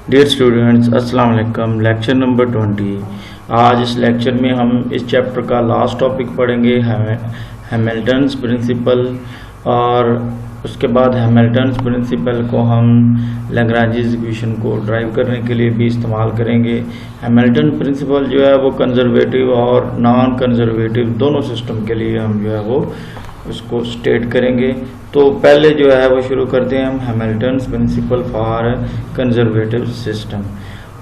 Dear students, अस्सलाम वालेकुम। Lecture number 20। आज इस लेक्चर में हम इस चैप्टर का लास्ट टॉपिक पढ़ेंगे, हैमिल्टन्स प्रिंसिपल। और उसके बाद हैमिल्टन्स प्रिंसिपल को हम लैग्रांजेस इक्वेशन को ड्राइव करने के लिए भी इस्तेमाल करेंगे। हैमिल्टन प्रिंसिपल जो है वो कंजर्वेटिव और नॉन कंजर्वेटिव दोनों सिस्टम के लिए हम जो है वो उसको स्टेट करेंगे। तो पहले जो है वो शुरू करते हैं हम Hamilton's principle for conservative system.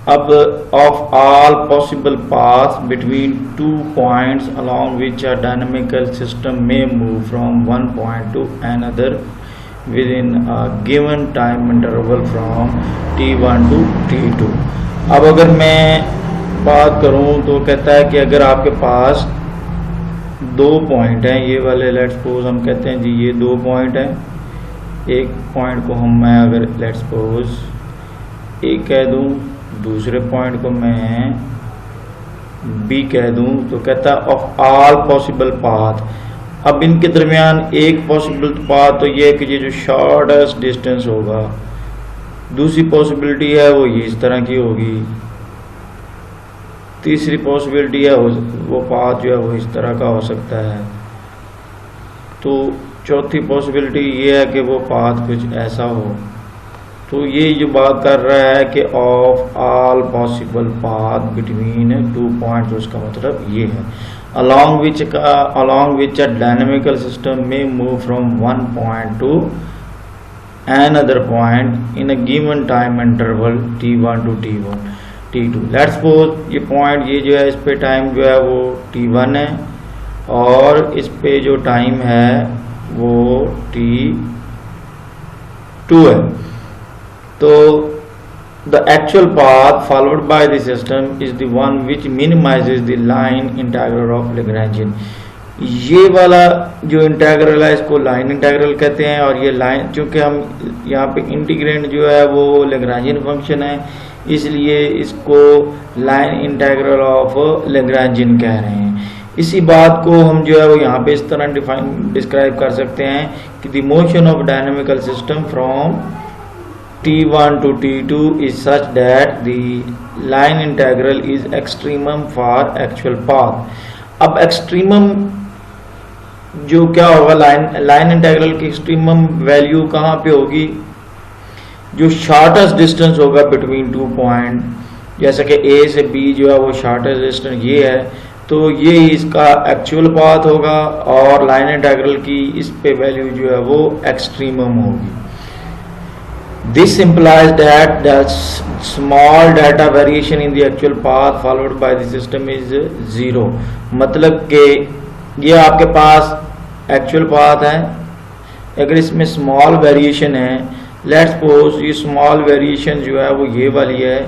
अब of all possible paths between two points along which a dynamical system में move from one point to another within a given time interval from t1 to t2। अब अगर मैं बात करूं तो कहता है कि अगर आपके पास दो पॉइंट हैं, ये वाले लेट्स सपोज हम कहते हैं जी ये दो पॉइंट हैं। एक पॉइंट को मैं अगर लेट्स सपोज ए कह दूं, दूसरे पॉइंट को मैं बी कह दूं, तो कहता है ऑफ ऑल पॉसिबल पाथ। अब इनके दरमियान एक पॉसिबल पाथ तो ये है कि ये जो शॉर्टेस्ट डिस्टेंस होगा। दूसरी पॉसिबिलिटी है वो ये इस तरह की होगी। तीसरी पॉसिबिलिटी है वो पाथ जो है वो इस तरह का हो सकता है। तो चौथी पॉसिबिलिटी ये है कि वो पाथ कुछ ऐसा हो। तो ये जो बात कर रहा है कि of all possible path between two points, उसका मतलब ये है along which a dynamical system may move from one point to another point in a given time interval t1 to t2। Let's suppose ये पॉइंट ये जो है इस पे टाइम जो है वो t1 है और इस पे जो टाइम है वो t2 है। तो the actual path followed by the system is the one which minimizes the line integral of Lagrangian। ये वाला जो इंटेग्रल है इसको लाइन इंटेग्रल कहते हैं। और ये लाइन, चूंकि हम यहाँ पे इंटीग्रेंड जो है वो लैग्रांजियन फंक्शन है, इसलिए इसको लाइन इंटेग्रल ऑफ लैग्रांजियन कह रहे हैं। इसी बात को हम जो है वो यहाँ पे इस तरह डिस्क्राइब कर सकते हैं कि the motion of dynamical system from t1 to t2 is such that the line integral is extremum for actual path। अब एक्सट्रीमम जो क्या होगा, लाइन इंटेग्रल की एक्सट्रीमम वैल्यू कहाँ पे होगी? जो शॉर्टेस्ट डिस्टेंस होगा बिटवीन टू पॉइंट, जैसे कि ए से बी जो है वो शॉर्टेस्ट डिस्टेंस ये है, तो ये इसका एक्चुअल पाथ होगा और लाइन इंटेग्रल की इस पे वैल्यू जो है वो एक्सट्रीमम होगी। This implies that the small delta variation in the actual path followed by the system is 0। मतलब कि ये आपके पास एक्चुअल पाथ है, अगर इसमें स्मॉल वेरिएशन है, लेट्स सपोज ये स्मॉल वेरिएशन जो है वो ये वाली है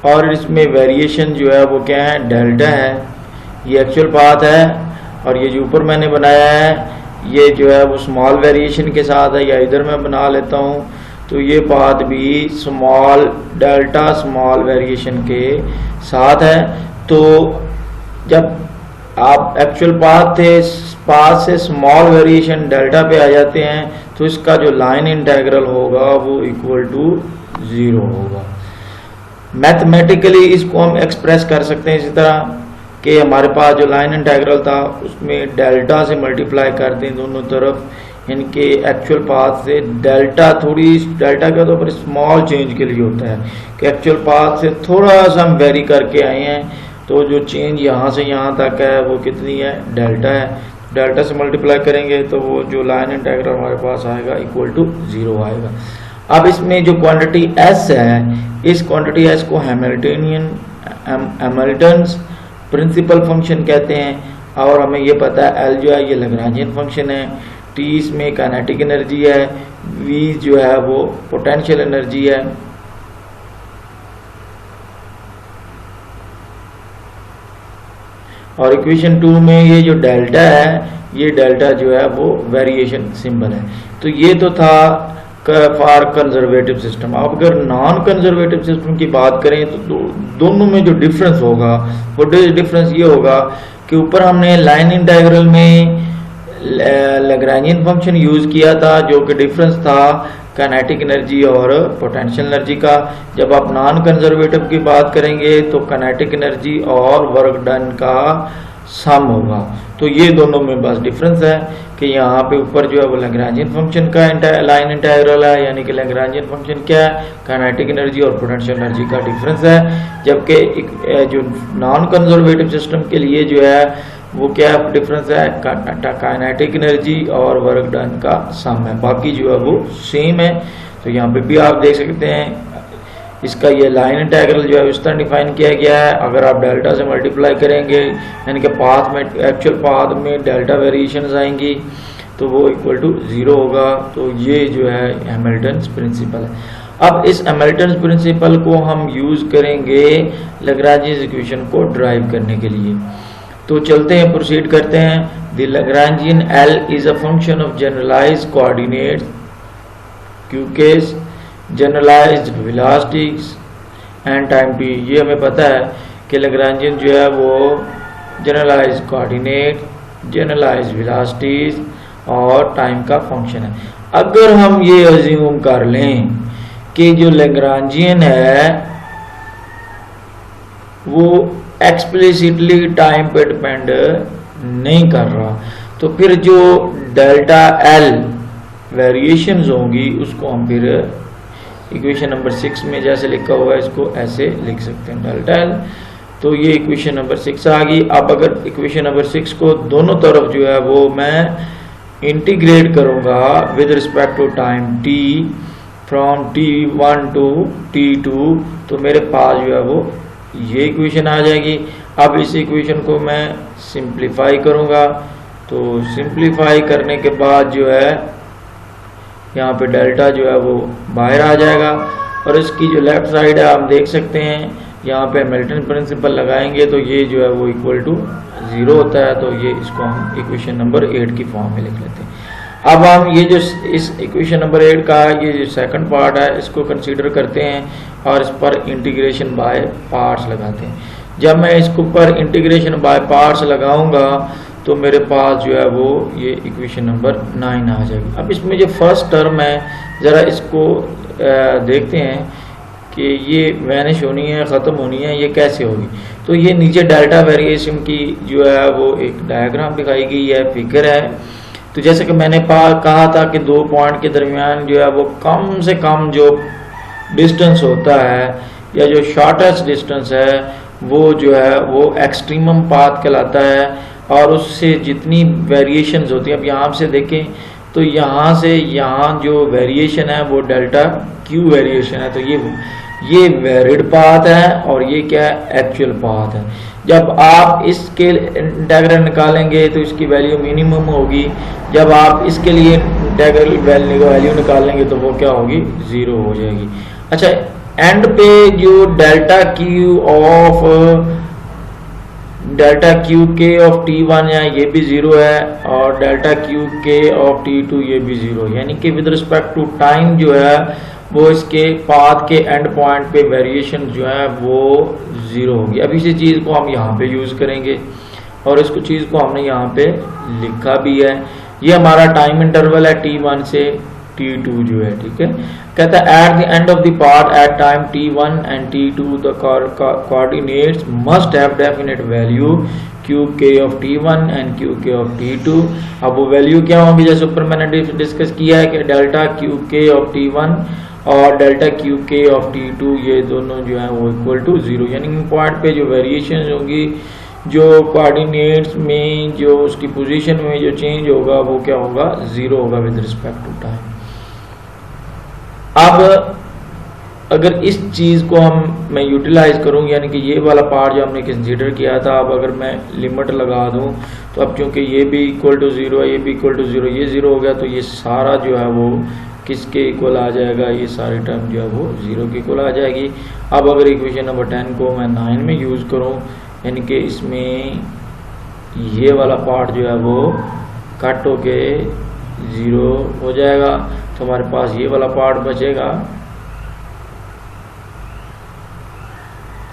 और इसमें वेरिएशन जो है वो क्या है, डेल्टा है। ये एक्चुअल पाथ है और ये जो ऊपर मैंने बनाया है ये जो है वो स्मॉल वेरिएशन के साथ है, या इधर मैं बना लेता हूँ तो ये पाथ भी स्मॉल डेल्टा स्मॉल वेरिएशन के साथ है। तो जब आप एक्चुअल पाथ से स्मॉल वेरिएशन डेल्टा पे आ जाते हैं तो इसका जो लाइन इंटेग्रल होगा वो इक्वल टू 0 होगा। मैथमेटिकली इसको हम एक्सप्रेस कर सकते हैं इसी तरह कि हमारे पास जो लाइन इंटेग्रल था उसमें डेल्टा से मल्टीप्लाई कर दें दोनों तरफ, इनके एक्चुअल पाथ से। डेल्टा के तो पर स्मॉल चेंज के लिए होता है कि एक्चुअल पाथ से थोड़ा सा हम वेरी करके आए हैं, तो जो चेंज यहाँ से यहाँ तक है वो कितनी है, डेल्टा है। डेल्टा से मल्टीप्लाई करेंगे तो वो जो लाइन इंटेग्रल हमारे पास आएगा इक्वल टू 0 आएगा। अब इसमें जो क्वांटिटी s है, इस क्वांटिटी s को हैमिल्टन्स प्रिंसिपल फंक्शन कहते हैं। और हमें ये पता है L जो है ये लैग्रांजियन फंक्शन है, T इसमें काइनेटिक एनर्जी है, V जो है वो पोटेंशियल एनर्जी है। और इक्वेशन 2 में ये जो डेल्टा है, ये डेल्टा जो है वो वेरिएशन सिंबल है। तो ये तो था फॉर कंजर्वेटिव सिस्टम। अब अगर नॉन कंजर्वेटिव सिस्टम की बात करें तो दोनों में जो डिफरेंस होगा वो डिफरेंस ये होगा कि ऊपर हमने लाइन इंटेग्रल में लैग्रांजियन फंक्शन यूज किया था, जो कि डिफरेंस था काइनेटिक एनर्जी और पोटेंशियल एनर्जी का। जब आप नॉन कंजर्वेटिव की बात करेंगे तो काइनेटिक एनर्जी और वर्क डन का सम होगा। तो ये दोनों में बस डिफरेंस है कि यहाँ पे ऊपर जो है वो लैग्रेंजियन फंक्शन का लाइन इंटीग्रल है, यानी कि लैग्रेंजियन फंक्शन क्या है, काइनेटिक एनर्जी और पोटेंशियल एनर्जी का डिफरेंस है। जबकि जो नॉन कंजर्वेटिव सिस्टम के लिए जो है वो क्या डिफरेंस है, काइनेटिक एनर्जी और वर्क डन का सम है, बाकी जो है वो सेम है। तो यहाँ पे भी आप देख सकते हैं इसका ये लाइन इंटीग्रल जो है इस तरह डिफाइन किया गया है। अगर आप डेल्टा से मल्टीप्लाई करेंगे यानी कि पाथ में, एक्चुअल पाथ में डेल्टा वेरिएशंस आएंगी तो वो इक्वल टू 0 होगा। तो ये जो है हैमिल्टन्स प्रिंसिपल है। अब इस हैमिल्टन्स प्रिंसिपल को हम यूज करेंगे लैग्रेंजियन इक्वेशन को ड्राइव करने के लिए। तो चलते हैं, प्रोसीड करते हैं। The Lagrangian L is a function of generalised coordinates क्यूकेस, generalised velocities and time t। ये हमें पता है कि लैग्रेंजियन जो है वो जनरलाइज्ड कोऑर्डिनेट, जनरलाइज्ड वेलोसिटीज और टाइम का फंक्शन है। अगर हम ये अज्यूम कर लें कि जो लैग्रेंजियन है वो एक्सप्लिसिटली टाइम पे डिपेंड नहीं कर रहा, तो फिर जो डेल्टा L वेरिएशंस होंगी उसको हम फिर इक्वेशन नंबर 6 में जैसे लिखा हुआ है इसको ऐसे लिख सकते हैं डेल्टा L। तो ये इक्वेशन नंबर 6 आ गई। अब अगर इक्वेशन नंबर 6 को दोनों तरफ जो है वो मैं इंटीग्रेट करूंगा with respect to time t from t1 to t2, तो मेरे पास जो है वो ये इक्वेशन आ जाएगी। अब इस इक्वेशन को मैं सिंप्लीफाई करूंगा, तो सिंप्लीफाई करने के बाद जो है यहाँ पे डेल्टा जो है वो बाहर आ जाएगा और इसकी जो लेफ्ट साइड है आप देख सकते हैं यहाँ पे हैमिल्टन प्रिंसिपल लगाएंगे तो ये जो है वो इक्वल टू 0 होता है। तो ये इसको हम इक्वेशन नंबर 8 की फॉर्म में लिख लेते हैं। अब हम ये जो इस इक्वेशन नंबर 8 का ये जो सेकंड पार्ट है इसको कंसीडर करते हैं और इस पर इंटीग्रेशन बाय पार्ट्स लगाते हैं। जब मैं इसके ऊपर इंटीग्रेशन बाय पार्ट्स लगाऊंगा तो मेरे पास जो है वो ये इक्वेशन नंबर 9 आ जाएगी। अब इसमें जो फर्स्ट टर्म है ज़रा इसको देखते हैं कि ये वैनिश होनी है, ख़त्म होनी है, ये कैसे होगी। तो ये नीचे डेल्टा वेरिएशन की जो है वो एक डायग्राम दिखाई गई है, फिगर है। तो जैसे कि मैंने कहा था कि 2 पॉइंट के दरमियान जो है वो कम से कम जो डिस्टेंस होता है या जो शॉर्टेस्ट डिस्टेंस है वो जो है वो एक्सट्रीमम पाथ कहलाता है और उससे जितनी वेरिएशंस होती हैं। अब यहाँ से देखें तो यहाँ से यहाँ जो वेरिएशन है वो डेल्टा क्यू वेरिएशन है, तो ये वेरिड पाथ है और ये क्या है, एक्चुअल पाथ है। जब आप इसके इंटीग्रल निकालेंगे तो इसकी वैल्यू मिनिमम होगी, जब आप इसके लिए इंटीग्रल वैल्यू निकालेंगे तो वो क्या होगी, 0 हो जाएगी। अच्छा, एंड पे जो delta Q K of t1 है ये भी 0 है और delta Q K of t2 ये भी 0, यानी कि विद रिस्पेक्ट टू टाइम जो है वो इसके पाथ के एंड पॉइंट पे वेरिएशन जो है वो 0 होगी। अब इसी चीज़ को हम यहाँ पे यूज़ करेंगे और इसको चीज़ को हमने यहाँ पे लिखा भी है। ये हमारा टाइम इंटरवल है t1 से t2 जो है, ठीक है। कहता है at the end of the path at time t1 and t2 the coordinates must have definite value Q K of t1 and Q K of t2। अब वो वैल्यू क्या होंगी, जैसे ऊपर मैंने डिस्कस किया है कि delta Q K of t1 और delta Q K of t2 ये दोनों जो है वो इक्वल टू 0, यानी इन पॉइंट पे जो वेरिएशन होगी, जो कोऑर्डिनेट्स में जो उसकी पोजीशन में जो चेंज होगा वो क्या होगा, 0 होगा विद रिस्पेक्ट टू टाइम। अब अगर इस चीज़ को मैं यूटिलाइज करूँ, यानी कि ये वाला पार्ट जो हमने कंसीडर किया था, अब अगर मैं लिमिट लगा दूँ तो अब क्योंकि ये भी इक्वल टू 0 है, ये भी इक्वल टू 0, ये 0 हो गया तो ये सारा जो है वो किसके इक्वल आ जाएगा, ये सारी टर्म जो है वो 0 के इक्वल आ जाएगी। अब अगर इक्वेशन नंबर 10 को मैं 9 में यूज़ करूँ, यानी कि इसमें ये वाला पार्ट जो है वो कट होके 0 हो जाएगा तो हमारे पास ये वाला पार्ट बचेगा।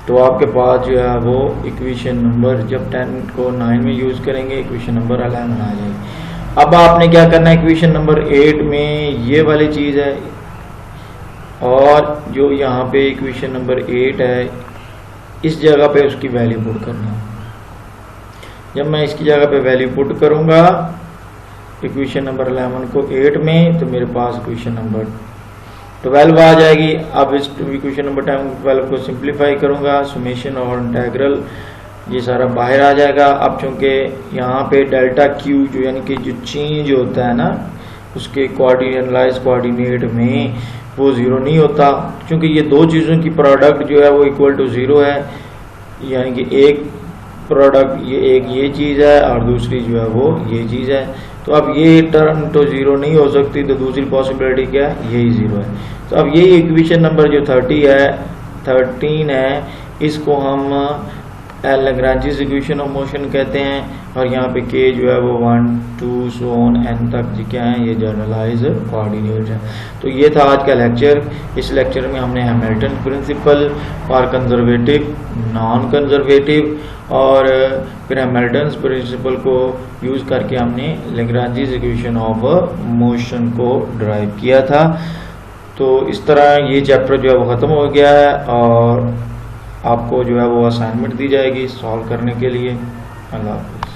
तो आपके पास जो है वो इक्वेशन नंबर जब 10 को 9 में यूज़ करेंगे इक्वेशन नंबर 11 आ जाएगी। अब आपने क्या करना है, इक्वेशन नंबर 8 में ये वाली चीज़ है, और जो यहाँ पे इक्वेशन नंबर 8 है इस जगह पे उसकी वैल्यू पुट करना है। जब मैं इसकी जगह पे वैल्यू पुट करूँगा इक्वेशन नंबर 11 को 8 में, तो मेरे पास इक्वेशन नंबर 12 आ जाएगी। अब इस इक्वेशन नंबर 12 को सिंप्लीफाई करूँगा, सुमेशन और इंटेग्रल ये सारा बाहर आ जाएगा। अब चूंकि यहाँ पे डेल्टा क्यू जो यानी कि जो चेंज होता है ना उसके कोऑर्डिनेट कोऑर्डिनेट में वो ज़ीरो नहीं होता, क्योंकि ये दो चीज़ों की प्रोडक्ट जो है वो इक्वल टू ज़ीरो है। यानी कि एक प्रोडक्ट ये चीज़ है और दूसरी जो है वो ये चीज़ है। तो अब ये टर्म तो ज़ीरो नहीं हो सकती, तो दूसरी पॉसिबिलिटी क्या है, यही ज़ीरो है। तो अब यही इक्वेशन नंबर जो 13 है इसको हम लैग्रेंजियस इक्वेशन ऑफ मोशन कहते हैं। और यहाँ पे के जो है वो 1 2 सो ऑन n तक जी क्या है, ये जनरलाइज कोऑर्डिनेट है। तो ये था आज का लेक्चर। इस लेक्चर में हमने Hamilton principle for conservative, non conservative और फिर हैमिल्टन प्रिंसिपल को यूज़ करके हमने लैग्रेंजियस इक्वेशन ऑफ मोशन को ड्राइव किया था। तो इस तरह ये चैप्टर जो है वो ख़त्म हो गया है और आपको जो है वो असाइनमेंट दी जाएगी सॉल्व करने के लिए। अल्लाह हाफ़िज़।